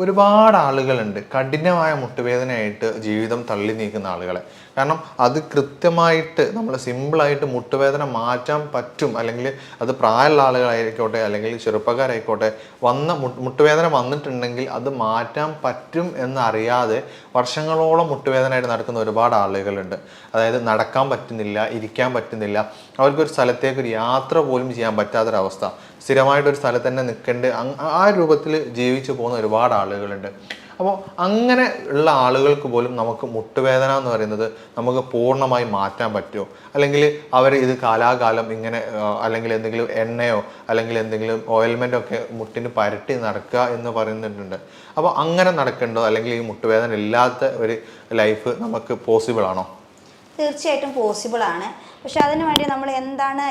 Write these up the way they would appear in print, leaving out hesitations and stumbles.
ഒരുപാട് ആളുകളുണ്ട് കഠിനമായ മുട്ടുവേദനയായിട്ട് ജീവിതം തള്ളി നീക്കുന്ന ആളുകളെ. കാരണം അത് കൃത്യമായിട്ട് നമ്മൾ സിമ്പിളായിട്ട് മുട്ടുവേദന മാറ്റാൻ പറ്റും. അല്ലെങ്കിൽ അത് പ്രായമുള്ള ആളുകളായിക്കോട്ടെ അല്ലെങ്കിൽ ചെറുപ്പക്കാരായിക്കോട്ടെ, മുട്ടുവേദന വന്നിട്ടുണ്ടെങ്കിൽ അത് മാറ്റാൻ പറ്റും എന്നറിയാതെ വർഷങ്ങളോളം മുട്ടുവേദനയായിട്ട് നടക്കുന്ന ഒരുപാട് ആളുകളുണ്ട്. അതായത് നടക്കാൻ പറ്റുന്നില്ല, ഇരിക്കാൻ പറ്റുന്നില്ല, അവർക്കൊരു സ്ഥലത്തേക്ക് ഒരു യാത്ര പോലും ചെയ്യാൻ പറ്റാത്തൊരവസ്ഥ, സ്ഥിരമായിട്ടൊരു സ്ഥലത്ത് തന്നെ നിൽക്കേണ്ട ആ രൂപത്തിൽ ജീവിച്ചു പോകുന്ന ഒരുപാട് ആളുകളുണ്ട്. അപ്പോൾ അങ്ങനെ ഉള്ള ആളുകൾക്ക് പോലും നമുക്ക് മുട്ടുവേദന എന്ന് പറയുന്നത് നമുക്ക് പൂർണ്ണമായി മാറ്റാൻ പറ്റുമോ? അല്ലെങ്കിൽ അവർ ഇത് കാലാകാലം ഇങ്ങനെ അല്ലെങ്കിൽ എന്തെങ്കിലും എണ്ണയോ അല്ലെങ്കിൽ എന്തെങ്കിലും ഓയിൽമെൻ്റോ ഒക്കെ മുട്ടിന് പരട്ടി നടക്കുക എന്ന് പറയുന്നുണ്ട്. അപ്പോൾ അങ്ങനെ നടക്കേണ്ടോ? അല്ലെങ്കിൽ ഈ മുട്ടുവേദന ഇല്ലാത്ത ഒരു ലൈഫ് നമുക്ക് പോസിബിൾ ആണോ? തീർച്ചയായിട്ടും പോസിബിൾ ആണ്. പക്ഷെ അതിനു വേണ്ടി നമ്മൾ എന്താണ്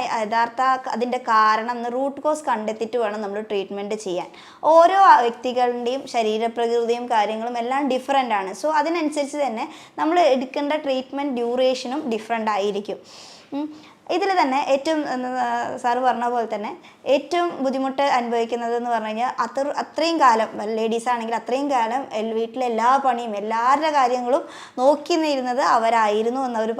അതിൻ്റെ കാരണം, റൂട്ട് കോസ് കണ്ടെത്തിയിട്ട് വേണം നമ്മൾ ട്രീറ്റ്മെൻറ്റ് ചെയ്യാൻ. ഓരോ വ്യക്തികളുടെയും ശരീരപ്രകൃതിയും കാര്യങ്ങളും എല്ലാം ഡിഫറെൻ്റ് ആണ്. സോ അതിനനുസരിച്ച് തന്നെ നമ്മൾ എടുക്കേണ്ട ട്രീറ്റ്മെൻറ്റ് ഡ്യൂറേഷനും ഡിഫറെൻ്റ് ആയിരിക്കും. ഇതിൽ തന്നെ ഏറ്റവും സാറ് പറഞ്ഞ പോലെ തന്നെ ഏറ്റവും ബുദ്ധിമുട്ട് അനുഭവിക്കുന്നത് എന്ന് പറഞ്ഞു കഴിഞ്ഞാൽ അത്രയും കാലം ലേഡീസ് ആണെങ്കിൽ അത്രയും കാലം വീട്ടിലെ എല്ലാ പണിയും എല്ലാവരുടെ കാര്യങ്ങളും നോക്കി നിന്നിരുന്നത് അവരായിരുന്നു എന്നവർ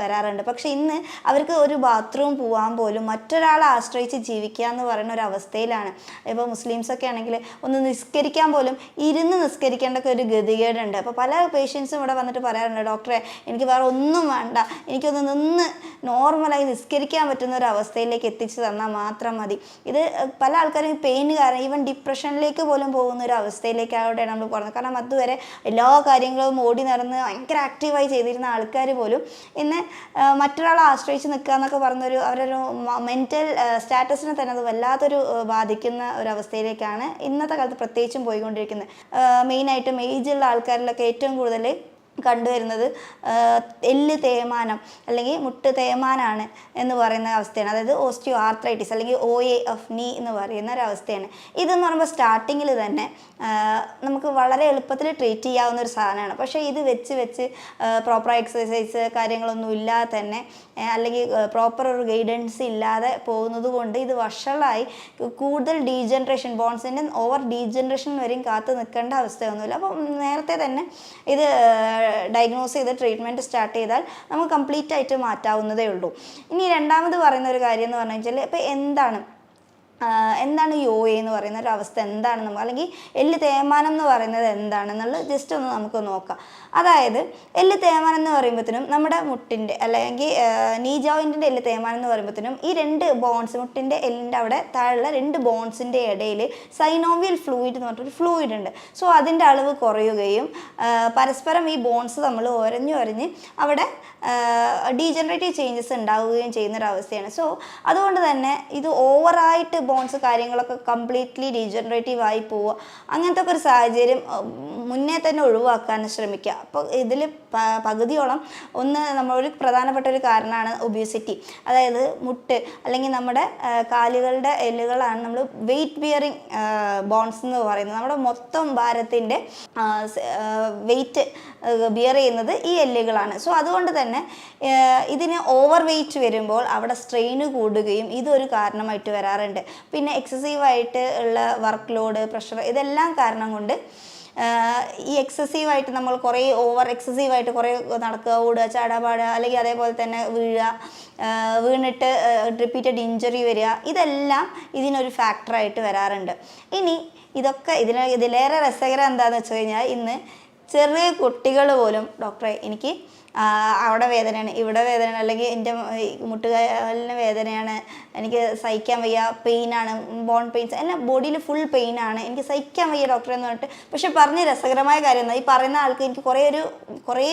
വരാറുണ്ട്. പക്ഷെ ഇന്ന് അവർക്ക് ഒരു ബാത്റൂം പോകാൻ പോലും മറ്റൊരാളെ ആശ്രയിച്ച് ജീവിക്കുക എന്ന് പറയുന്ന ഒരു അവസ്ഥയിലാണ്. ഇപ്പോൾ മുസ്ലിംസൊക്കെ ആണെങ്കിൽ ഒന്ന് നിസ്കരിക്കാൻ പോലും ഇരുന്ന് നിസ്കരിക്കേണ്ട ഒരു ഗതികേടുണ്ട്. അപ്പോൾ പല പേഷ്യൻസും ഇവിടെ വന്നിട്ട് പറയാറുണ്ട്, ഡോക്ടറെ എനിക്ക് വേറെ ഒന്നും വേണ്ട, എനിക്കൊന്ന് നിന്ന് നോർമലായി നിസ്കരിക്കാൻ പറ്റുന്ന ഒരു അവസ്ഥയിലേക്ക് എത്തിച്ചു തന്നാൽ മാത്രം മതി. ഇത് പല ആൾക്കാരും പെയിൻ കാരണം ഈവൻ ഡിപ്രഷനിലേക്ക് പോലും പോകുന്ന ഒരു അവസ്ഥയിലേക്കാണ് നമ്മൾ പറഞ്ഞത്. കാരണം അതുവരെ എല്ലാ കാര്യങ്ങളും ഓടി നടന്ന് ഭയങ്കര ആക്റ്റീവായി ചെയ്തിരുന്ന ആൾക്കാർ പോലും ഇന്ന് മറ്റൊരാളെ ആശ്രയിച്ച് നിൽക്കുക എന്നൊക്കെ പറഞ്ഞൊരു അവരൊരു മെൻ്റൽ സ്റ്റാറ്റസിനെ തന്നെ അത് വല്ലാത്തൊരു ബാധിക്കുന്ന ഒരു അവസ്ഥയിലേക്കാണ് ഇന്നത്തെ കാലത്ത് പ്രത്യേകിച്ചും പോയിക്കൊണ്ടിരിക്കുന്നത്. മെയിനായിട്ടും ഏജുള്ള ആൾക്കാരിലൊക്കെ ഏറ്റവും കൂടുതൽ കണ്ടുവരുന്നത് എല്ല് തേയ്മാനം അല്ലെങ്കിൽ മുട്ട് തേയ്മാനാണ് എന്ന് പറയുന്ന അവസ്ഥയാണ്. അതായത് ഓസ്റ്റിയോ ആർത്രൈറ്റിസ് അല്ലെങ്കിൽ OA ഓഫ് നീ എന്ന് പറയുന്ന ഒരു അവസ്ഥയാണ്. ഇതെന്ന് പറയുമ്പോൾ സ്റ്റാർട്ടിങ്ങിൽ തന്നെ നമുക്ക് വളരെ എളുപ്പത്തിൽ ട്രീറ്റ് ചെയ്യാവുന്ന ഒരു സാധനമാണ്. പക്ഷേ ഇത് വെച്ച് പ്രോപ്പർ എക്സസൈസ് കാര്യങ്ങളൊന്നും ഇല്ലാതെ തന്നെ അല്ലെങ്കിൽ പ്രോപ്പർ ഒരു ഗൈഡൻസ് ഇല്ലാതെ പോകുന്നത് കൊണ്ട് ഇത് വഷളായി കൂടുതൽ ഡീജനറേഷൻ, ബോൺസിൻ്റെ ഓവർ ഡീജനറേഷൻ വരെയും കാത്തു നിൽക്കേണ്ട അവസ്ഥയൊന്നുമില്ല. അപ്പം നേരത്തെ തന്നെ ഇത് ഡയഗ്നോസ് ചെയ്ത് ട്രീറ്റ്മെൻറ്റ് സ്റ്റാർട്ട് ചെയ്താൽ നമുക്ക് കംപ്ലീറ്റ് ആയിട്ട് മാറ്റാവുന്നതേ ഉള്ളൂ. ഇനി രണ്ടാമത് പറയുന്ന ഒരു കാര്യം എന്ന് പറഞ്ഞു വെച്ചാൽ ഇപ്പോൾ എന്താണ് OA എന്ന് പറയുന്ന ഒരു അവസ്ഥ എന്താണെന്ന്, അല്ലെങ്കിൽ എല്ല് തേയ്മാനം എന്ന് പറയുന്നത് എന്താണെന്നുള്ളത് ജസ്റ്റ് ഒന്ന് നമുക്ക് നോക്കാം. അതായത് എല്ല് തേയ്മാനം എന്ന് പറയുമ്പോഴത്തേനും നമ്മുടെ മുട്ടിൻ്റെ അല്ലെങ്കിൽ നീ ജോയിൻറ്റിൻ്റെ എല്ല് തേയ്മാനം എന്ന് പറയുമ്പോഴത്തേനും ഈ രണ്ട് ബോൺസ്, മുട്ടിൻ്റെ എല്ലിൻ്റെ അവിടെ താഴെയുള്ള രണ്ട് ബോൺസിൻ്റെ ഇടയിൽ സൈനോവിയൽ ഫ്ലൂയിഡ് എന്ന് പറഞ്ഞിട്ടൊരു ഫ്ലൂയിഡ് ഉണ്ട്. സോ അതിൻ്റെ അളവ് കുറയുകയും പരസ്പരം ഈ ബോൺസ് നമ്മൾ ഒരഞ്ഞ് അവിടെ ഡീജനറേറ്റീവ് ചേഞ്ചസ് ഉണ്ടാവുകയും ചെയ്യുന്നൊരവസ്ഥയാണ്. സോ അതുകൊണ്ട് തന്നെ ഇത് ഓവറായിട്ട് ബോൺസ് കാര്യങ്ങളൊക്കെ കംപ്ലീറ്റ്ലി ഡീജനറേറ്റീവ് ആയി പോവുക, അങ്ങനത്തെ ഒക്കെ ഒരു സാഹചര്യം മുന്നേ തന്നെ ഒഴിവാക്കാൻ ശ്രമിക്കുക. അപ്പോൾ ഇതിൽ പകുതിയോളം നമ്മളൊരു പ്രധാനപ്പെട്ട ഒരു കാരണമാണ് ഒബ്യൂസിറ്റി. അതായത് മുട്ട് അല്ലെങ്കിൽ നമ്മുടെ കാലുകളുടെ എല്ലുകളാണ് നമ്മൾ വെയിറ്റ് ബിയറിങ് ബോൺസ് എന്ന് പറയുന്നത്. നമ്മുടെ മൊത്തം ഭാരത്തിൻ്റെ വെയിറ്റ് ബിയർ ചെയ്യുന്നത് ഈ എല്ലുകളാണ്. സോ അതുകൊണ്ട് തന്നെ ഇതിന് ഓവർ വെയിറ്റ് വരുമ്പോൾ അവിടെ സ്ട്രെയിന് കൂടുകയും ഇതൊരു കാരണമായിട്ട് വരാറുണ്ട്. പിന്നെ എക്സസീവായിട്ട് ഉള്ള വർക്ക് ലോഡ്, പ്രഷർ, ഇതെല്ലാം കാരണം കൊണ്ട് ഈ എക്സസീവായിട്ട് നമ്മൾ കുറേ എക്സസീവായിട്ട് കുറേ നടക്കുക, ഓടുക, ചാടാപാടുക, അല്ലെങ്കിൽ അതേപോലെ തന്നെ വീണിട്ട് റിപ്പീറ്റഡ് ഇഞ്ചറി വരിക, ഇതെല്ലാം ഇതിനൊരു ഫാക്ടറായിട്ട് വരാറുണ്ട്. ഇനി ഇതിലേറെ രസകരം എന്താണെന്ന് വെച്ച് കഴിഞ്ഞാൽ ഇന്ന് ചെറിയ കുട്ടികൾ പോലും ഡോക്ടറെ എനിക്ക് അവിടെ വേദനയാണ്, ഇവിടെ വേദനയാണ്, അല്ലെങ്കിൽ എൻ്റെ മുട്ടുകാലിന് വേദനയാണ്, എനിക്ക് സഹിക്കാൻ വയ്യ, പെയിനാണ്, ബോൺ പെയിൻസ്, എല്ലാം ബോഡിയിൽ ഫുൾ പെയിനാണ്, എനിക്ക് സഹിക്കാൻ വയ്യ ഡോക്ടറെ എന്ന് പറഞ്ഞിട്ട്. പക്ഷെ പറഞ്ഞ രസകരമായ കാര്യം എന്താ, ഈ പറയുന്ന ആൾക്ക് എനിക്ക് കുറേ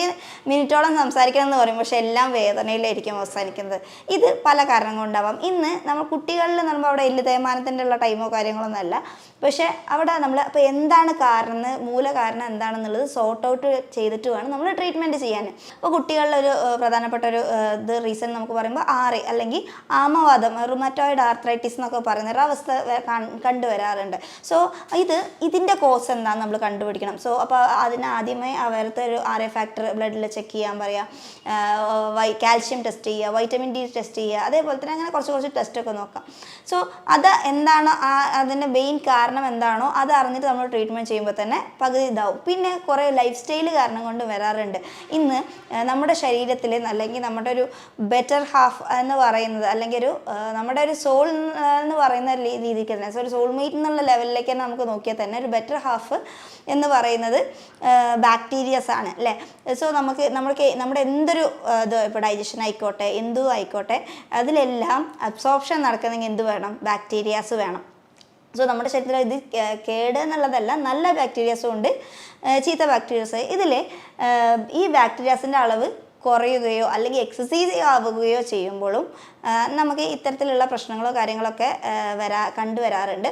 മിനിറ്റോളം സംസാരിക്കണം എന്ന് പറയും, പക്ഷെ എല്ലാം വേദനയിലായിരിക്കും അവസാനിക്കുന്നത്. ഇത് പല കാരണം കൊണ്ടാവാം. ഇന്ന് നമ്മൾ കുട്ടികളിൽ നമ്മൾ അവിടെ എല്ല് തേയ്മാനത്തിൻ്റെ ഉള്ള ടൈമോ കാര്യങ്ങളൊന്നും അല്ല, പക്ഷെ അവിടെ നമ്മൾ അപ്പോൾ എന്താണ് കാരണം, മൂല കാരണം എന്താണെന്നുള്ളത് സോർട്ട് ഔട്ട് ചെയ്തിട്ട് വേണം നമ്മൾ ട്രീറ്റ്മെൻറ്റ് ചെയ്യാൻ. അപ്പോൾ കുട്ടികളിലൊരു പ്രധാനപ്പെട്ട ഒരു ഇത് റീസൺ നമുക്ക് പറയുമ്പോൾ RA അല്ലെങ്കിൽ ആമവാദം, റുമറ്റോയിഡ് ആർത്രൈറ്റിസ് എന്നൊക്കെ പറയുന്ന ഒരു അവസ്ഥ കണ്ടുവരാറുണ്ട്. സോ ഇതിൻ്റെ കോസ് എന്താണെന്ന് നമ്മൾ കണ്ടുപിടിക്കണം. സോ അപ്പോൾ അതിന് ആദ്യമേ അവരുടെ ഒരു RA ഫാക്ടർ ബ്ലഡിൽ ചെക്ക് ചെയ്യാൻ പറയാം, കാൽഷ്യം ടെസ്റ്റ് ചെയ്യുക, വൈറ്റമിൻ D ടെസ്റ്റ് ചെയ്യുക, അതേപോലെ തന്നെ അങ്ങനെ കുറച്ച് ടെസ്റ്റൊക്കെ നോക്കാം. സോ അത് എന്താണോ അതിൻ്റെ മെയിൻ കാരണം എന്താണോ അത് അറിഞ്ഞിട്ട് നമ്മൾ ട്രീറ്റ്മെൻറ്റ് ചെയ്യുമ്പോൾ തന്നെ പകുതി ഇതാവും. പിന്നെ കുറേ ലൈഫ് സ്റ്റൈൽ കാരണം കൊണ്ട് വരാറുണ്ട്. ഇന്ന് നമ്മുടെ ശരീരത്തിൽ അല്ലെങ്കിൽ നമ്മുടെ ഒരു ബെറ്റർ ഹാഫ് എന്ന് പറയുന്നത്, അല്ലെങ്കിൽ നമ്മുടെ ഒരു സോൾ എന്ന് പറയുന്ന രീതിക്ക് തന്നെ, സോ ഒരു സോൾമേറ്റ് എന്നുള്ള ലെവലിലേക്ക് തന്നെ നമുക്ക് നോക്കിയാൽ തന്നെ ഒരു ബെറ്റർ ഹാഫ് എന്ന് പറയുന്നത് ബാക്ടീരിയസ് ആണ് അല്ലേ. സോ നമ്മുടെ എന്തൊരു ഇത് ഇപ്പോൾ ഡൈജഷൻ ആയിക്കോട്ടെ എന്തും ആയിക്കോട്ടെ അതിലെല്ലാം അബ്സോർപ്ഷൻ നടക്കണമെങ്കിൽ എന്ത് വേണം? ബാക്ടീരിയാസ് വേണം. സോ നമ്മുടെ ശരീരത്തിൽ ഇത് കേട് എന്നുള്ളതല്ല, നല്ല ബാക്ടീരിയാസും ഉണ്ട്, ചീത്ത ബാക്ടീരിയാസ്. ഇതിൽ ഈ ബാക്ടീരിയാസിൻ്റെ അളവ് കുറയുകയോ അല്ലെങ്കിൽ എക്സസൈസ് ആവുകയോ ചെയ്യുമ്പോഴും നമുക്ക് ഇത്തരത്തിലുള്ള പ്രശ്നങ്ങളോ കാര്യങ്ങളൊക്കെ കണ്ടുവരാറുണ്ട്.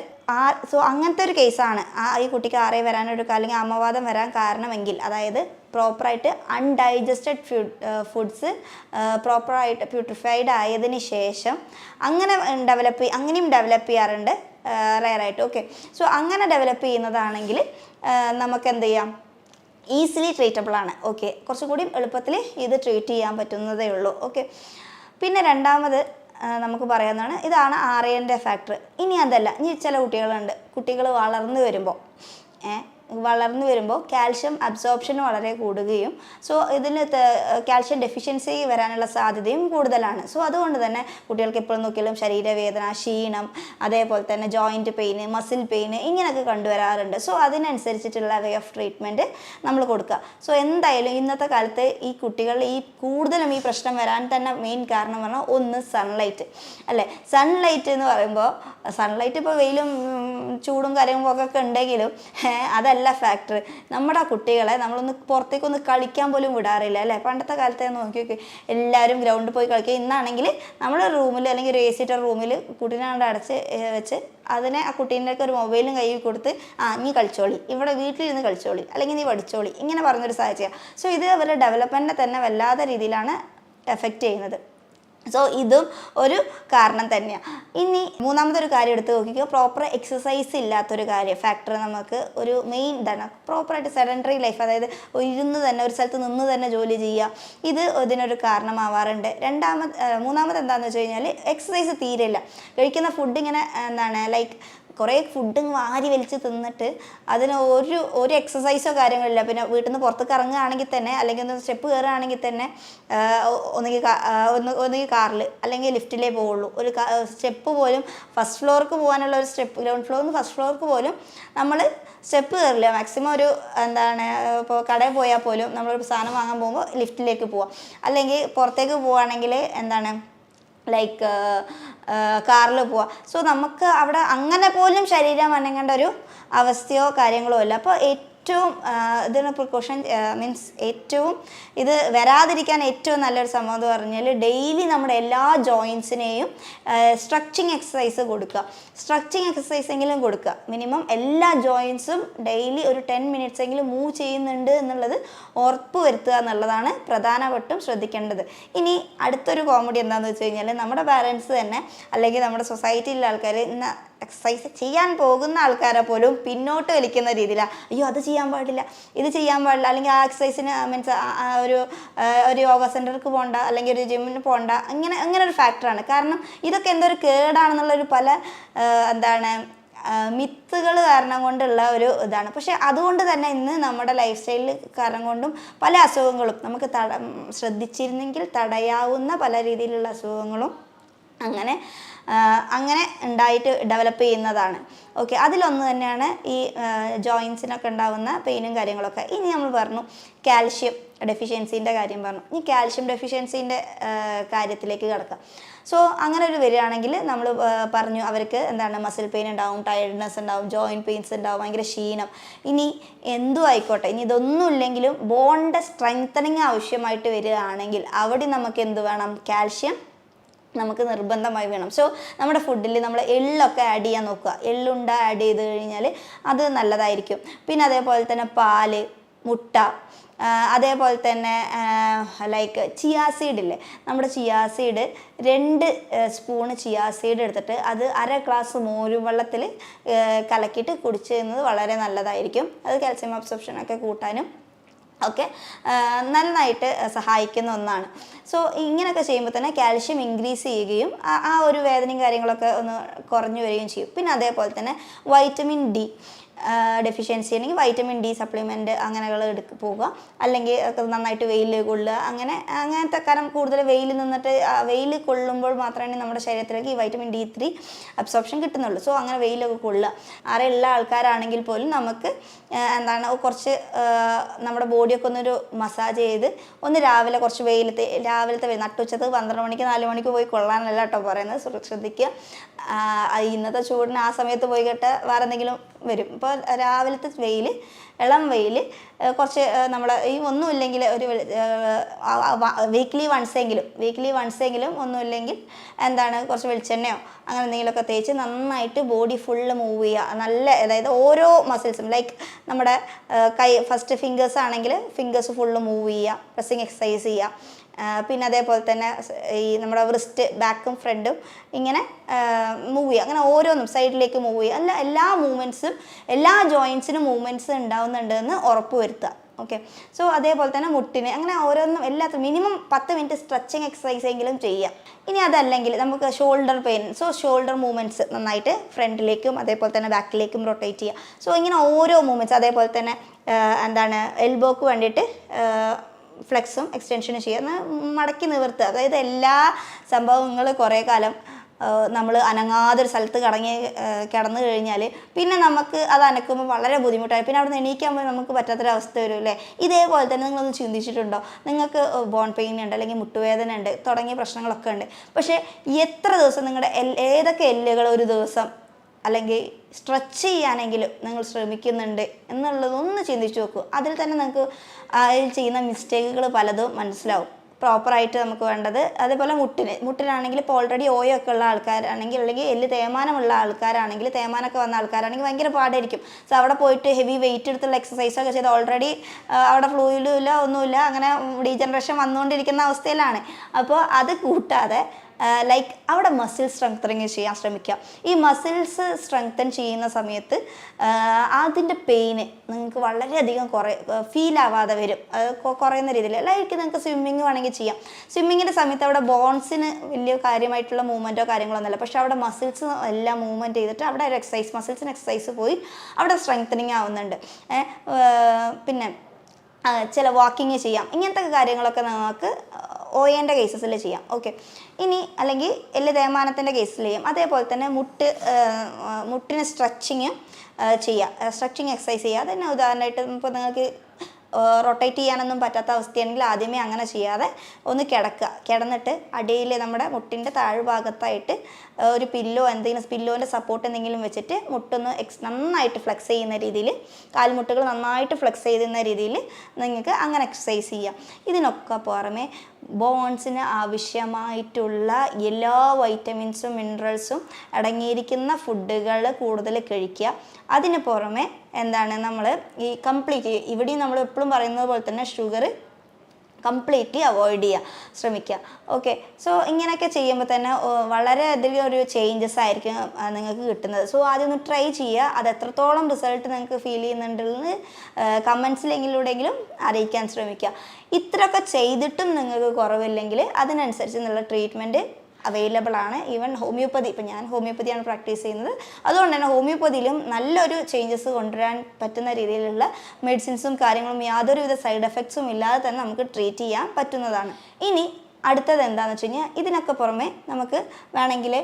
സോ അങ്ങനത്തെ ഒരു കേസാണ് ഈ കുട്ടിക്ക് RA വരാനൊരു അല്ലെങ്കിൽ ആമവാദം വരാൻ കാരണമെങ്കിൽ, അതായത് പ്രോപ്പറായിട്ട് അൺഡൈജസ്റ്റഡ് ഫുഡ്സ് പ്രോപ്പറായിട്ട് പ്യൂരിഫൈഡ് ആയതിന് ശേഷം അങ്ങനെയും ഡെവലപ്പ് ചെയ്യാറുണ്ട് റയറായിട്ട്. ഓക്കെ, സോ അങ്ങനെ ഡെവലപ്പ് ചെയ്യുന്നതാണെങ്കിൽ നമുക്ക് എന്ത് ചെയ്യാം? ഈസിലി ട്രീറ്റബിൾ ആണ്. ഓക്കെ, കുറച്ചുകൂടി എളുപ്പത്തിൽ ഇത് ട്രീറ്റ് ചെയ്യാൻ പറ്റുന്നതേ ഉള്ളൂ. ഓക്കെ, പിന്നെ രണ്ടാമത് നമുക്ക് പറയാവുന്നതാണ്, ഇതാണ് RAൻ്റെ ഫാക്ടർ. ഇനി അതല്ല, ഇനി ചില കുട്ടികൾ വളർന്നു വരുമ്പോൾ കാൽഷ്യം അബ്സോർപ്ഷൻ വളരെ കൂടുകയും സോ ഇതിന് കാൽഷ്യം ഡെഫിഷ്യൻസി വരാനുള്ള സാധ്യതയും കൂടുതലാണ്. സോ അതുകൊണ്ട് തന്നെ കുട്ടികൾക്ക് എപ്പോഴും നോക്കിയാലും ശരീരവേദന, ക്ഷീണം, അതേപോലെ തന്നെ ജോയിൻറ്റ് പെയിന്, മസിൽ പെയിന് ഇങ്ങനെയൊക്കെ കണ്ടുവരാറുണ്ട്. സോ അതിനനുസരിച്ചിട്ടുള്ള വേ ഓഫ് ട്രീറ്റ്മെൻറ്റ് നമ്മൾ കൊടുക്കുക. സോ എന്തായാലും ഇന്നത്തെ കാലത്ത് ഈ കുട്ടികളിൽ കൂടുതലും ഈ പ്രശ്നം വരാൻ തന്നെ മെയിൻ കാരണം പറഞ്ഞാൽ ഒന്ന് സൺലൈറ്റ് അല്ലേ. സൺലൈറ്റ് എന്ന് പറയുമ്പോൾ സൺലൈറ്റ് ഇപ്പോൾ വെയിലും ചൂടും കാര്യങ്ങളൊക്കെ ഉണ്ടെങ്കിലും അതല്ല ഫാക്ടർ. നമ്മുടെ കുട്ടികളെ നമ്മളൊന്ന് പുറത്തേക്കൊന്ന് കളിക്കാൻ പോലും വിടാറില്ല അല്ലേ. പണ്ടത്തെ കാലത്തെ നോക്കി എല്ലാവരും ഗ്രൗണ്ടിൽ പോയി കളിക്കുക. ഇന്നാണെങ്കിൽ നമ്മുടെ റൂമിൽ അല്ലെങ്കിൽ ഒരു AC റൂമിൽ കുട്ടീനെ അടച്ച് വെച്ച് അതിനെ ആ കുട്ടീൻ്റെയൊക്കെ ഒരു മൊബൈലും കയ്യിൽ കൊടുത്ത് നീ കളിച്ചോളി, ഇവിടെ വീട്ടിലിരുന്ന് കളിച്ചോളി, അല്ലെങ്കിൽ നീ പഠിച്ചോളി, ഇങ്ങനെ പറഞ്ഞൊരു സാഹചര്യം. സോ ഇത് അവരുടെ ഡെവലപ്മെൻറ്റിനെ തന്നെ വല്ലാത്ത രീതിയിലാണ് എഫക്റ്റ് ചെയ്യുന്നത്. സോ ഇതും ഒരു കാരണം തന്നെയാണ്. ഇനി മൂന്നാമതൊരു കാര്യം എടുത്ത് നോക്കിക്കുക, പ്രോപ്പർ എക്സസൈസ് ഇല്ലാത്തൊരു കാര്യം നമുക്ക് ഒരു മെയിൻ ഇതാണ്. പ്രോപ്പറായിട്ട് സെഡൻറ്ററി ലൈഫ്, അതായത് ഒരു സ്ഥലത്ത് നിന്ന് തന്നെ ജോലി ചെയ്യുക, ഇത് ഇതിനൊരു കാരണമാവാറുണ്ട്. മൂന്നാമത് എന്താണെന്ന് വെച്ച് കഴിഞ്ഞാൽ എക്സസൈസ് തീരെയില്ല. കഴിക്കുന്ന ഫുഡ് ഇങ്ങനെ ലൈക്ക് കുറേ ഫുഡ് വാരി വലിച്ച് തിന്നിട്ട് അതിന് ഒരു എക്സസൈസോ കാര്യങ്ങളില്ല. പിന്നെ വീട്ടിൽ നിന്ന് പുറത്തേക്ക് ഇറങ്ങുകയാണെങ്കിൽ തന്നെ, അല്ലെങ്കിൽ ഒന്ന് സ്റ്റെപ്പ് കയറുകയാണെങ്കിൽ തന്നെ ഒന്നുകിൽ കാറിൽ അല്ലെങ്കിൽ ലിഫ്റ്റിലേ പോവുള്ളൂ. ഒരു സ്റ്റെപ്പ് പോലും ഫസ്റ്റ് ഫ്ലോർക്ക് പോകാനുള്ള ഒരു സ്റ്റെപ്പ്, ഗ്രൗണ്ട് ഫ്ലോറിൽ നിന്ന് ഫസ്റ്റ് ഫ്ലോർക്ക് പോലും നമ്മൾ സ്റ്റെപ്പ് കയറില്ല. മാക്സിമം ഇപ്പോൾ കടയിൽ പോയാൽ പോലും നമ്മളൊരു സാധനം വാങ്ങാൻ പോകുമ്പോൾ ലിഫ്റ്റിലേക്ക് പോവാം. അല്ലെങ്കിൽ പുറത്തേക്ക് പോവുകയാണെങ്കിൽ ലൈക്ക് കാറിൽ പോവാം. സോ നമുക്ക് അവിടെ അങ്ങനെ പോലും ശരീരം അനങ്ങേണ്ട ഒരു അവസ്ഥയോ കാര്യങ്ങളോ ഇല്ല. അപ്പോൾ ഏറ്റവും ഇതിന് പ്രിക്കോഷൻ ഏറ്റവും ഇത് വരാതിരിക്കാൻ ഏറ്റവും നല്ലൊരു സംഭവം എന്ന് പറഞ്ഞാൽ ഡെയിലി നമ്മുടെ എല്ലാ ജോയിൻസിനെയും സ്ട്രെച്ചിങ് എക്സസൈസ് കൊടുക്കുക. സ്ട്രെച്ചിങ് എക്സസൈസ് എങ്കിലും കൊടുക്കുക. മിനിമം എല്ലാ ജോയിൻസും ഡെയിലി ഒരു 10 മിനിറ്റ്സ് എങ്കിലും മൂവ് ചെയ്യുന്നുണ്ട് എന്നുള്ളത് ഉറപ്പ് വരുത്തുക എന്നുള്ളതാണ് പ്രധാനമായിട്ടും ശ്രദ്ധിക്കേണ്ടത്. ഇനി അടുത്തൊരു കോമഡി എന്താണെന്ന് വെച്ച് കഴിഞ്ഞാൽ നമ്മുടെ പാരൻസ് തന്നെ അല്ലെങ്കിൽ നമ്മുടെ സൊസൈറ്റിയിലെ ആൾക്കാർ ഇന്ന് എക്സസൈസ് ചെയ്യാൻ പോകുന്ന ആൾക്കാരെ പോലും പിന്നോട്ട് വലിക്കുന്ന രീതിയിലാണ്. അയ്യോ അത് ചെയ്യാൻ പാടില്ല, ഇത് ചെയ്യാൻ പാടില്ല, അല്ലെങ്കിൽ ആ എക്സസൈസിന് ഒരു യോഗ സെൻറ്റർക്ക് പോകണ്ട, അല്ലെങ്കിൽ ഒരു ജിമ്മിന് പോകണ്ട, അങ്ങനെ ഒരു ഫാക്ടറാണ്. കാരണം ഇതൊക്കെ എന്തൊരു കേടാണെന്നുള്ളൊരു പല മിത്തുകൾ കാരണം കൊണ്ടുള്ള ഒരു ഇതാണ്. പക്ഷെ അതുകൊണ്ട് തന്നെ ഇന്ന് നമ്മുടെ ലൈഫ് സ്റ്റൈലിൽ കാരണം കൊണ്ടും പല അസുഖങ്ങളും നമുക്ക് ശ്രദ്ധിച്ചിരുന്നെങ്കിൽ തടയാവുന്ന പല രീതിയിലുള്ള അസുഖങ്ങളും അങ്ങനെ ഉണ്ടായിട്ട് ഡെവലപ്പ് ചെയ്യുന്നതാണ്. ഓക്കെ, അതിലൊന്ന് തന്നെയാണ് ഈ ജോയിൻസിനൊക്കെ ഉണ്ടാകുന്ന പെയിനും കാര്യങ്ങളൊക്കെ. ഇനി നമ്മൾ പറഞ്ഞു കാൽഷ്യം ഡെഫിഷ്യൻസീൻ്റെ കാര്യം പറഞ്ഞു. ഇനി കാൽഷ്യം ഡെഫിഷ്യൻസീൻ്റെ കാര്യത്തിലേക്ക് കിടക്കാം. സോ അങ്ങനെ ഒരു വരികയാണെങ്കിൽ നമ്മൾ പറഞ്ഞു അവർക്ക് മസിൽ പെയിൻ ഉണ്ടാവും, ടയർഡ്നെസ് ഉണ്ടാവും, ജോയിൻറ്റ് പെയിൻസ് ഉണ്ടാവും, ഭയങ്കര ക്ഷീണം. ഇനി എന്തും ആയിക്കോട്ടെ, ഇനി ഇതൊന്നും ഇല്ലെങ്കിലും ബോണിൻ്റെ സ്ട്രെങ്തനിങ് ആവശ്യമായിട്ട് വരികയാണെങ്കിൽ അവിടെ നമുക്ക് എന്ത് വേണം? കാൽഷ്യം നമുക്ക് നിർബന്ധമായി വേണം. സോ നമ്മുടെ ഫുഡിൽ നമ്മൾ എള്ളൊക്കെ ആഡ് ചെയ്യാൻ നോക്കുക. എള്ളുണ്ട ആഡ് ചെയ്ത് കഴിഞ്ഞാൽ അത് നല്ലതായിരിക്കും. പിന്നെ അതേപോലെ തന്നെ പാല്, മുട്ട, അതേപോലെ തന്നെ ലൈക്ക് ചിയാ സീഡില്ലേ, നമ്മുടെ chia seed 2 spoon chia seed എടുത്തിട്ട് അത് 1/2 ഗ്ലാസ് മോരും വെള്ളത്തിൽ കലക്കിയിട്ട് കുടിച്ചു ചെയ്യുന്നത് വളരെ നല്ലതായിരിക്കും. അത് കാൽസ്യം അബ്സോർപ്ഷനൊക്കെ കൂട്ടാനും ഒക്കെ നന്നായിട്ട് സഹായിക്കുന്ന ഒന്നാണ്. സോ ഇങ്ങനെയൊക്കെ ചെയ്യുമ്പോൾ തന്നെ കാൽഷ്യം ഇൻക്രീസ് ചെയ്യുകയും ആ ഒരു വേദനയും കാര്യങ്ങളൊക്കെ ഒന്ന് കുറഞ്ഞു വരികയും ചെയ്യും. പിന്നെ അതേപോലെ തന്നെ വൈറ്റമിൻ ഡി ഡെഫിഷ്യൻസി അല്ലെങ്കിൽ വൈറ്റമിൻ ഡി സപ്ലിമെൻറ്റ് അങ്ങനെകൾ പോവുക, അല്ലെങ്കിൽ നന്നായിട്ട് വെയിൽ കൊള്ളുക, അങ്ങനത്തെ കാരണം കൂടുതൽ വെയിൽ നിന്നിട്ട് വെയിൽ കൊള്ളുമ്പോൾ മാത്രമേ നമ്മുടെ ശരീരത്തിലേക്ക് ഈ വൈറ്റമിൻ D3 അബ്സോർപ്ഷൻ കിട്ടുന്നുള്ളൂ. സോ അങ്ങനെ വെയിലൊക്കെ കൊള്ളുക. ആരെയുള്ള ആൾക്കാരാണെങ്കിൽ പോലും നമുക്ക് കുറച്ച് നമ്മുടെ ബോഡിയൊക്കെ ഒന്നൊരു മസാജ് ചെയ്ത് ഒന്ന് രാവിലെ കുറച്ച് രാവിലത്തെ നട്ടുച്ചത് 12 മണിക്ക് 4 മണിക്ക് പോയി കൊള്ളാനല്ല കേട്ടോ പറയുന്നത്, ശ്രദ്ധിക്കുക. ഇന്നത്തെ ചൂടിന് ആ സമയത്ത് പോയി കേട്ട വേറെ എന്തെങ്കിലും വരും. ഇപ്പോൾ രാവിലത്തെ ഇളം വെയിൽ കുറച്ച് നമ്മൾ ഈ ഒന്നുമില്ലെങ്കിൽ ഒരു വീക്ക്ലി വൺസെങ്കിലും ഒന്നുമില്ലെങ്കിൽ കുറച്ച് വെളിച്ചെണ്ണയോ അങ്ങനെ എന്തെങ്കിലുമൊക്കെ തേച്ച് നന്നായിട്ട് ബോഡി ഫുള്ള് മൂവ് ചെയ്യുക. അതായത് ഓരോ മസിൽസും ലൈക്ക് നമ്മുടെ കൈ ഫസ്റ്റ് ഫിംഗേഴ്സ് ആണെങ്കിൽ ഫിംഗേഴ്സ് ഫുള്ള് മൂവ് ചെയ്യുക, പ്രസ്സിങ് എക്സസൈസ് ചെയ്യുക. പിന്നെ അതേപോലെ തന്നെ ഈ നമ്മുടെ റിസ്റ്റ് ബാക്കും ഫ്രണ്ടും ഇങ്ങനെ മൂവ് ചെയ്യുക, അങ്ങനെ ഓരോന്നും സൈഡിലേക്ക് മൂവ് ചെയ്യുക. എല്ലാ മൂവ്മെൻറ്റ്സും എല്ലാ ജോയിൻസിനും മൂവ്മെൻറ്റ്സ് ഉണ്ടാവുന്നുണ്ടെന്ന് ഉറപ്പ് വരുത്തുക. ഓക്കെ. സോ അതേപോലെ തന്നെ മുട്ടിന് അങ്ങനെ ഓരോന്നും എല്ലാത്തിനും മിനിമം 10 മിനിറ്റ് സ്ട്രെച്ചിങ് എക്സസൈസ് എങ്കിലും ചെയ്യുക. ഇനി അതല്ലെങ്കിൽ നമുക്ക് shoulder pain, so shoulder movements നന്നായിട്ട് ഫ്രണ്ടിലേക്കും അതേപോലെ തന്നെ ബാക്കിലേക്കും റൊട്ടേറ്റ് ചെയ്യുക. സോ ഇങ്ങനെ ഓരോ മൂവ്മെൻറ്റ്സ്, അതേപോലെ തന്നെ എൽബോക്ക് വേണ്ടിയിട്ട് ഫ്ലെക്സും എക്സ്റ്റൻഷനും ചെയ്യുക, മടക്കി നിവർത്തുക. അതായത് എല്ലാ സംഭവങ്ങൾ കുറേ കാലം നമ്മൾ അനങ്ങാതൊരു സ്ഥലത്ത് കിടന്നു കഴിഞ്ഞാൽ പിന്നെ നമുക്ക് അത് അനക്കുമ്പോൾ വളരെ ബുദ്ധിമുട്ടായി, പിന്നെ അവിടെ നിന്ന് എണീക്കാൻ പോയി നമുക്ക് പറ്റാത്തൊരവസ്ഥ വരും അല്ലേ. ഇതേപോലെ തന്നെ നിങ്ങളൊന്ന് ചിന്തിച്ചിട്ടുണ്ടോ? നിങ്ങൾക്ക് ബോൺ പെയിൻ ഉണ്ട്, അല്ലെങ്കിൽ മുട്ടുവേദന ഉണ്ട്, തുടങ്ങിയ പ്രശ്നങ്ങളൊക്കെ ഉണ്ട്. പക്ഷേ എത്ര ദിവസം നിങ്ങളുടെ ഏതൊക്കെ എല്ലുകൾ ഒരു ദിവസം അല്ലെങ്കിൽ സ്ട്രെച്ച് ചെയ്യാനെങ്കിലും നിങ്ങൾ ശ്രമിക്കുന്നുണ്ട് എന്നുള്ളതൊന്ന് ചിന്തിച്ച് നോക്കൂ. അതിൽ തന്നെ നിങ്ങൾക്ക് അതിൽ ചെയ്യുന്ന മിസ്റ്റേക്കുകൾ പലതും മനസ്സിലാവും. പ്രോപ്പറായിട്ട് നമുക്ക് വേണ്ടത് അതേപോലെ മുട്ടിനാണെങ്കിൽ ഇപ്പോൾ ഓൾറെഡി ഓയൊക്കെ ഉള്ള ആൾക്കാരാണെങ്കിൽ, അല്ലെങ്കിൽ എല്ല് തേയ്മാനമുള്ള ആൾക്കാരാണെങ്കിൽ, തേയ്മാനമൊക്കെ വന്ന ആൾക്കാരാണെങ്കിൽ ഭയങ്കര പാടായിരിക്കും. സോ അവിടെ പോയിട്ട് ഹെവി വെയിറ്റ് എടുത്തുള്ള എക്സസൈസൊക്കെ ചെയ്ത് ഓൾറെഡി അവിടെ ഫ്ലൂയിലും ഇല്ല ഒന്നുമില്ല, അങ്ങനെ ഡീജനറേഷൻ വന്നുകൊണ്ടിരിക്കുന്ന അവസ്ഥയിലാണ്. അപ്പോൾ അത് കൂട്ടാതെ ലൈക്ക് അവിടെ മസിൽ സ്ട്രെങ്തനിങ് ചെയ്യാൻ ശ്രമിക്കുക. ഈ മസിൽസ് സ്ട്രെങ്തൻ ചെയ്യുന്ന സമയത്ത് അതിൻ്റെ പെയിന് നിങ്ങൾക്ക് വളരെയധികം ഫീൽ ആവാതെ വരും, കുറയുന്ന രീതിയിൽ. ലൈക്ക് നിങ്ങൾക്ക് സ്വിമ്മിങ് വേണമെങ്കിൽ ചെയ്യാം. സ്വിമ്മിങ്ങിൻ്റെ സമയത്ത് അവിടെ ബോൺസിന് വലിയ കാര്യമായിട്ടുള്ള മൂവ്മെൻറ്റോ കാര്യങ്ങളൊന്നുമില്ല, പക്ഷേ അവിടെ മസിൽസ് എല്ലാം മൂവ്മെൻറ്റ് ചെയ്തിട്ട് അവിടെ ഒരു എക്സസൈസ്, മസിൽസിന് എക്സസൈസ് പോയി അവിടെ സ്ട്രെങ്തനിങ് ആവുന്നുണ്ട്. പിന്നെ ചില വാക്കിങ് ചെയ്യാം. ഇങ്ങനത്തെ കാര്യങ്ങളൊക്കെ നമുക്ക് ഓയേൻ്റെ കേസസിൽ ചെയ്യാം. ഓക്കെ. ഇനി അല്ലെങ്കിൽ എല്ല് തേയ്മാനത്തിൻ്റെ കേസിൽ ചെയ്യാം. അതേപോലെ തന്നെ മുട്ടിന് സ്ട്രെച്ചിങ് ചെയ്യുക, സ്ട്രെച്ചിങ് എക്സസൈസ് ചെയ്യുക. അതന്നെ ഉദാഹരണമായിട്ട് ഇപ്പോൾ നിങ്ങൾക്ക് റൊട്ടേറ്റ് ചെയ്യാനൊന്നും പറ്റാത്ത അവസ്ഥയാണെങ്കിൽ ആദ്യമേ അങ്ങനെ ചെയ്യാതെ ഒന്ന് കിടന്നിട്ട് അടിയിൽ നമ്മുടെ മുട്ടിൻ്റെ താഴ്ഭാഗത്തായിട്ട് ഒരു പില്ലോൻ്റെ സപ്പോർട്ട് എന്തെങ്കിലും വെച്ചിട്ട് മുട്ടൊന്ന് നന്നായിട്ട് ഫ്ലെക്സ് ചെയ്യുന്ന രീതിയിൽ, കാൽമുട്ടുകൾ നന്നായിട്ട് ഫ്ലെക്സ് ചെയ്യുന്ന രീതിയിൽ നിങ്ങൾക്ക് അങ്ങനെ എക്സസൈസ് ചെയ്യാം. ഇതിനൊക്കെ പുറമെ ബോൺസിന് ആവശ്യമായിട്ടുള്ള എല്ലാ വൈറ്റമിൻസും മിനറൽസും അടങ്ങിയിരിക്കുന്ന ഫുഡുകൾ കൂടുതൽ കഴിക്കുക. അതിന് പുറമെ നമ്മൾ ഈ കംപ്ലീറ്റ് ഇവിടെയും നമ്മൾ എപ്പോഴും പറയുന്നത് പോലെ തന്നെ ഷുഗർ കംപ്ലീറ്റ്ലി അവോയ്ഡ് ചെയ്യാൻ ശ്രമിക്കുക. ഓക്കെ. സോ ഇങ്ങനെയൊക്കെ ചെയ്യുമ്പോൾ തന്നെ വളരെയധികം ഒരു ചേഞ്ചസ് ആയിരിക്കും നിങ്ങൾക്ക് കിട്ടുന്നത്. സോ ആദ്യം ഒന്ന് ട്രൈ ചെയ്യുക. അത് എത്രത്തോളം റിസൾട്ട് നിങ്ങൾക്ക് ഫീൽ ചെയ്യുന്നുണ്ടെന്ന് കമൻസിലെങ്കിലൂടെങ്കിലും അറിയിക്കാൻ ശ്രമിക്കുക. ഇത്രയൊക്കെ ചെയ്തിട്ടും നിങ്ങൾക്ക് കുറവില്ലെങ്കിൽ അതിനനുസരിച്ച് നല്ല ട്രീറ്റ്മെൻറ്റ് അവൈലബിൾ ആണ്. ഈവൻ ഹോമിയോപ്പതി, ഇപ്പം ഞാൻ ഹോമിയോപ്പതിയാണ് പ്രാക്ടീസ് ചെയ്യുന്നത്, അതുകൊണ്ട് തന്നെ ഹോമിയോപ്പതിയിലും നല്ലൊരു ചേഞ്ചസ് കൊണ്ടുവരാൻ പറ്റുന്ന രീതിയിലുള്ള മെഡിസിൻസും കാര്യങ്ങളും യാതൊരുവിധ സൈഡ് എഫക്ട്സും ഇല്ലാതെ തന്നെ നമുക്ക് ട്രീറ്റ് ചെയ്യാൻ പറ്റുന്നതാണ്. ഇനി അടുത്തത് എന്താണെന്ന് വെച്ച് കഴിഞ്ഞാൽ ഇതിനൊക്കെ പുറമെ നമുക്ക് വേണമെങ്കിൽ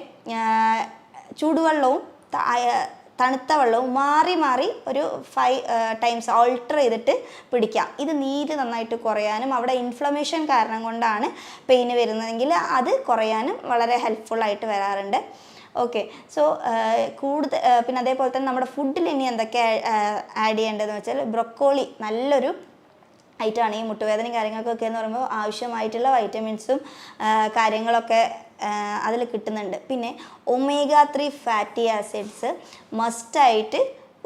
ചൂടുവെള്ളവും തണുത്ത വെള്ളവും മാറി ഒരു 5 ടൈംസ് ഓൾട്ടർ ചെയ്തിട്ട് പിടിക്കാം. ഇത് നീര് നന്നായിട്ട് കുറയാനും അവിടെ ഇൻഫ്ലമേഷൻ കാരണം കൊണ്ടാണ് പെയിന് വരുന്നതെങ്കിൽ അത് കുറയാനും വളരെ ഹെൽപ്ഫുള്ളായിട്ട് വരാറുണ്ട്. ഓക്കെ. സോ പിന്നെ അതേപോലെ തന്നെ നമ്മുടെ ഫുഡിൽ ഇനി എന്തൊക്കെ ആഡ് ചെയ്യേണ്ടതെന്ന് വെച്ചാൽ ബ്രൊക്കോളി നല്ലൊരു ഐറ്റമാണ്. ഈ മുട്ടുവേദനയും കാര്യങ്ങൾക്കൊക്കെ എന്ന് പറയുമ്പോൾ ആവശ്യമായിട്ടുള്ള വൈറ്റമിൻസും കാര്യങ്ങളൊക്കെ അതിൽ കിട്ടുന്നുണ്ട്. പിന്നെ omega-3 ഫാറ്റി ആസിഡ്സ് മസ്റ്റായിട്ട്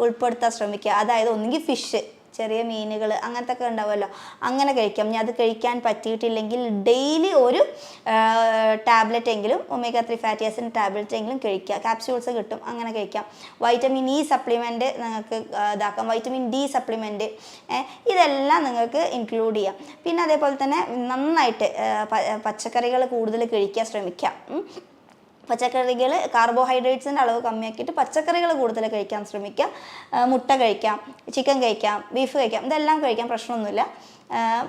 ഉൾപ്പെടുത്താൻ ശ്രമിക്കുക. അതായത് ഒന്നുകിൽ ഫിഷ്, ചെറിയ മീനുകൾ അങ്ങനത്തെ ഒക്കെ ഉണ്ടാവുമല്ലോ, അങ്ങനെ കഴിക്കാം. ഇനി അത് കഴിക്കാൻ പറ്റിയിട്ടില്ലെങ്കിൽ ഡെയിലി ഒരു ടാബ്ലറ്റ് എങ്കിലും omega-3 ഫാറ്റി ആസിഡ് ടാബ്ലറ്റ് എങ്കിലും കഴിക്കുക. ക്യാപ്സ്യൂൾസ് കിട്ടും, അങ്ങനെ കഴിക്കാം. വൈറ്റമിൻ ഇ സപ്ലിമെൻറ്റ് നിങ്ങൾക്ക് ഇതാക്കാം, വൈറ്റമിൻ ഡി സപ്ലിമെൻറ്റ്, ഇതെല്ലാം നിങ്ങൾക്ക് ഇൻക്ലൂഡ് ചെയ്യാം. പിന്നെ അതേപോലെ തന്നെ നന്നായിട്ട് പച്ചക്കറികൾ കൂടുതൽ കഴിക്കാൻ ശ്രമിക്കാം. പച്ചക്കറികൾ കാർബോഹൈഡ്രേറ്റ്സിൻ്റെ അളവ് കമ്മിയാക്കിയിട്ട് പച്ചക്കറികൾ കൂടുതൽ കഴിക്കാൻ ശ്രമിക്കുക. മുട്ട കഴിക്കാം, ചിക്കൻ കഴിക്കാം, ബീഫ് കഴിക്കാം, ഇതെല്ലാം കഴിക്കാം, പ്രശ്നമൊന്നുമില്ല.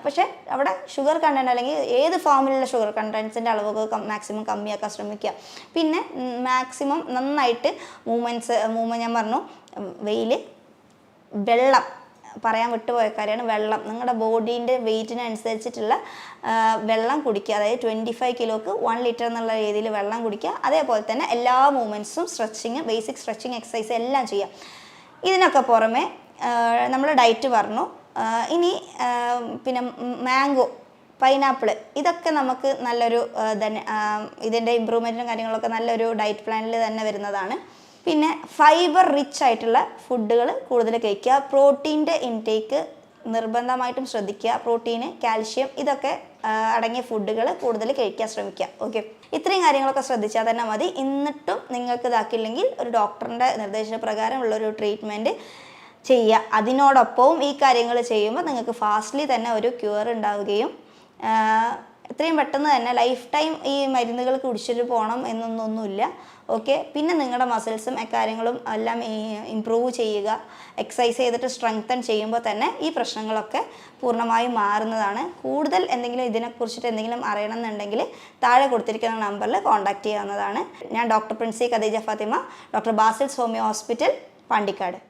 പക്ഷേ അവിടെ ഷുഗർ കണ്ടൻറ്റ് അല്ലെങ്കിൽ ഏത് ഫോമിലുള്ള ഷുഗർ കണ്ടൻറ്റ്സിൻ്റെ അളവൊക്കെ മാക്സിമം കമ്മിയാക്കാൻ ശ്രമിക്കുക. പിന്നെ മാക്സിമം നന്നായിട്ട് മൂവ്മെൻറ്റ് ഞാൻ പറഞ്ഞു, വെയിൽ, വെള്ളം പറയാൻ വിട്ടുപോയ കാര്യമാണ് വെള്ളം. നിങ്ങളുടെ ബോഡീൻ്റെ വെയ്റ്റിനനുസരിച്ചിട്ടുള്ള വെള്ളം കുടിക്കുക. അതായത് 25 കിലോക്ക് 1 ലിറ്റർ എന്നുള്ള രീതിയിൽ വെള്ളം കുടിക്കുക. അതേപോലെ തന്നെ എല്ലാ മൂവ്മെൻറ്റ്സും സ്ട്രെച്ചിങ്, ബേസിക് സ്ട്രെച്ചിങ് എക്സസൈസ് എല്ലാം ചെയ്യുക. ഇതിനൊക്കെ പുറമെ നമ്മൾ ഡയറ്റ് പറഞ്ഞു. ഇനി പിന്നെ മാംഗോ, പൈനാപ്പിൾ, ഇതൊക്കെ നമുക്ക് നല്ലൊരു ഇതിൻ്റെ ഇമ്പ്രൂവ്മെൻറ്റും കാര്യങ്ങളൊക്കെ നല്ലൊരു ഡയറ്റ് പ്ലാനിൽ തന്നെ വരുന്നതാണ്. പിന്നെ ഫൈബർ റിച്ച് ആയിട്ടുള്ള ഫുഡുകൾ കൂടുതൽ കഴിക്കുക. പ്രോട്ടീൻ്റെ ഇൻടേക്ക് നിർബന്ധമായിട്ടും ശ്രദ്ധിക്കുക. പ്രോട്ടീന്, കാൽഷ്യം ഇതൊക്കെ അടങ്ങിയ ഫുഡുകൾ കൂടുതൽ കഴിക്കാൻ ശ്രമിക്കുക. ഓക്കെ, ഇത്രയും കാര്യങ്ങളൊക്കെ ശ്രദ്ധിച്ചാൽ തന്നെ മതി. എന്നിട്ടും നിങ്ങൾക്ക് ഇതാക്കില്ലെങ്കിൽ ഒരു ഡോക്ടറിൻ്റെ നിർദ്ദേശപ്രകാരമുള്ളൊരു ട്രീറ്റ്മെൻറ്റ് ചെയ്യുക. അതിനോടൊപ്പവും ഈ കാര്യങ്ങൾ ചെയ്യുമ്പോൾ നിങ്ങൾക്ക് ഫാസ്റ്റ്ലി തന്നെ ഒരു ക്യൂർ ഉണ്ടാവുകയും എത്രയും പെട്ടെന്ന് തന്നെ ലൈഫ് ടൈം ഈ മരുന്നുകൾ കുടിച്ചിട്ട് പോകണം എന്നൊന്നുമില്ല. ഓക്കെ, പിന്നെ നിങ്ങളുടെ മസിൽസും കാര്യങ്ങളും എല്ലാം ഇമ്പ്രൂവ് ചെയ്യുക. എക്സസൈസ് ചെയ്തിട്ട് സ്ട്രെങ്തൻ ചെയ്യുമ്പോൾ തന്നെ ഈ പ്രശ്നങ്ങളൊക്കെ പൂർണ്ണമായും മാറുന്നതാണ്. കൂടുതൽ എന്തെങ്കിലും ഇതിനെക്കുറിച്ചിട്ട് എന്തെങ്കിലും അറിയണമെന്നുണ്ടെങ്കിൽ താഴെ കൊടുത്തിരിക്കുന്ന നമ്പറിൽ കോൺടാക്റ്റ് ചെയ്യാവുന്നതാണ്. ഞാൻ doctor Princy Khadeeja Fathima, doctor Basil's homoeo hospital, Pandikkad.